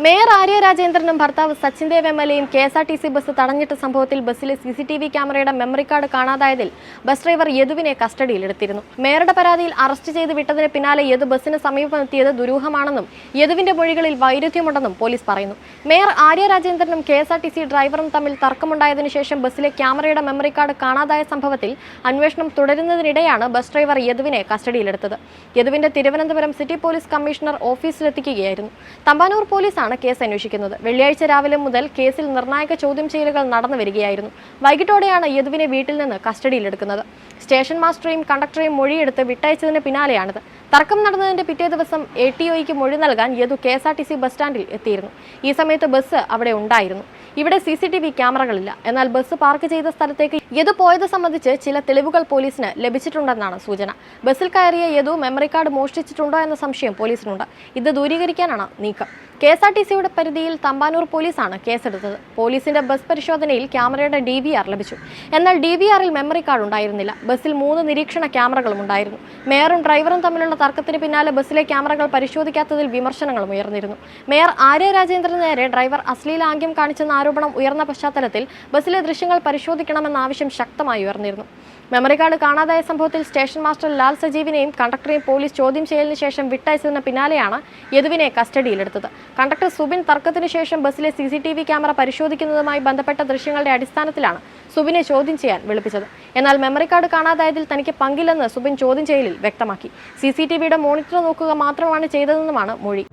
Mayor Arya രാജേന്ദ്രനും ഭർത്താവ് Sachin Dev എംഎൽഎയും KSRTC bus തടഞ്ഞിട്ട സംഭവത്തിൽ ബസ്സിലെ സിസിടിവി ക്യാമറയുടെ മെമ്മറി കാർഡ് കാണാതായതിൽ ബസ് ഡ്രൈവർ യദുവിനെ കസ്റ്റഡിയിലെടുത്തിരുന്നു. മേയറുടെ പരാതിയിൽ അറസ്റ്റ് ചെയ്ത് വിട്ടതിന് പിന്നാലെ യദു ബസ്സിന് സമീപമെത്തിയത് ദുരൂഹമാണെന്നും യദുവിന്റെ മൊഴികളിൽ വൈരുദ്ധ്യമുണ്ടെന്നും പോലീസ് പറയുന്നു. മേയർ ആര്യ രാജേന്ദ്രനും കെഎസ്ആർടിസി ഡ്രൈവറും തമ്മിൽ തർക്കമുണ്ടായതിനു ശേഷം ബസ്സിലെ ക്യാമറയുടെ മെമ്മറി കാർഡ് കാണാതായ സംഭവത്തിൽ അന്വേഷണം തുടരുന്നതിനിടെയാണ് ബസ് ഡ്രൈവർ യദുവിനെ കസ്റ്റഡിയിലെടുത്തത്. യദുവിന്റെ തിരുവനന്തപുരം സിറ്റി പോലീസ് കമ്മീഷണർ ഓഫീസിലെത്തിക്കുകയായിരുന്നു. തമ്പാനൂർ പോലീസ് കേസ് അന്വേഷിക്കുന്നത്. വെള്ളിയാഴ്ച രാവിലെ മുതൽ കേസിൽ നിർണായക ചോദ്യം ചെയ്യലുകൾ നടന്നു വരികയായിരുന്നു. വൈകിട്ടോടെയാണ് യദുവിനെ വീട്ടിൽ നിന്ന് കസ്റ്റഡിയിലെടുക്കുന്നത്. സ്റ്റേഷൻ മാസ്റ്ററെയും കണ്ടക്ടറെയും മൊഴിയെടുത്ത് വിട്ടയച്ചതിന് പിന്നാലെയാണിത്. തർക്കം നടന്നതിന്റെ പിറ്റേ ദിവസം ATOയ്ക്ക് മൊഴി നൽകാൻ യദു KSRTC ബസ് സ്റ്റാൻഡിൽ എത്തിയിരുന്നു. ഈ സമയത്ത് ബസ് അവിടെ ഉണ്ടായിരുന്നു. ഇവിടെ CCTV ക്യാമറകളില്ല. എന്നാൽ ബസ് പാർക്ക് ചെയ്ത സ്ഥലത്തേക്ക് യദു പോയത് സംബന്ധിച്ച് ചില തെളിവുകൾ പോലീസിന് ലഭിച്ചിട്ടുണ്ടെന്നാണ് സൂചന. ബസ്സിൽ കയറിയ യദു മെമ്മറി കാർഡ് മോഷ്ടിച്ചിട്ടുണ്ടോ എന്ന സംശയം പോലീസിനുണ്ട്. ഇത് ദൂരീകരിക്കാനാണ് നീക്കം. KSRTCയുടെ പരിധിയിൽ തമ്പാനൂർ പോലീസാണ് കേസെടുത്തത്. പോലീസിന്റെ ബസ് പരിശോധനയിൽ ക്യാമറയുടെ DVR ലഭിച്ചു. എന്നാൽ DVRൽ മെമ്മറി കാർഡ് ഉണ്ടായിരുന്നില്ല. ബസ്സിൽ 3 നിരീക്ഷണ ക്യാമറകളും ഉണ്ടായിരുന്നു. മേയറും ഡ്രൈവറും തമ്മിലുള്ള തർക്കത്തിന് പിന്നാലെ ബസ്സിലെ ക്യാമറകൾ പരിശോധിക്കാത്തതിൽ വിമർശനങ്ങളും ഉയർന്നിരുന്നു. മേയർ ആര്യ രാജേന്ദ്രന് നേരെ ഡ്രൈവർ അശ്ലീലാംഗ്യം കാണിച്ചെന്ന ആരോപണം ഉയർന്ന പശ്ചാത്തലത്തിൽ ബസ്സിലെ ദൃശ്യങ്ങൾ പരിശോധിക്കണമെന്ന ആവശ്യം ശക്തമായി ഉയർന്നിരുന്നു. മെമ്മറി കാർഡ് കാണാതായ സംഭവത്തിൽ സ്റ്റേഷൻ മാസ്റ്റർ ലാൽ സജീവിനെയും കണ്ടക്ടറെയും പോലീസ് ചോദ്യം ചെയ്യലിന് ശേഷം വിട്ടയച്ചതിന് പിന്നാലെയാണ് യദുവിനെ കസ്റ്റഡിയിലെടുത്തത്. കണ്ടക്ടർ സുബിൻ തർക്കത്തിന് ശേഷം ബസ്സിലെ CCTV ക്യാമറ പരിശോധിക്കുന്നതുമായി ബന്ധപ്പെട്ട ദൃശ്യങ്ങളുടെ അടിസ്ഥാനത്തിലാണ് സുബിനെ ചോദ്യം ചെയ്യാൻ വിളിപ്പിച്ചത്. എന്നാൽ മെമ്മറി കാർഡ് കാണാതായതിൽ തനിക്ക് പങ്കില്ലെന്ന് സുബിൻ ചോദ്യം ചെയ്യലിൽ വ്യക്തമാക്കി. CCTVയുടെ മോണിറ്റർ നോക്കുക മാത്രമാണ് ചെയ്തതെന്നുമാണ് മൊഴി.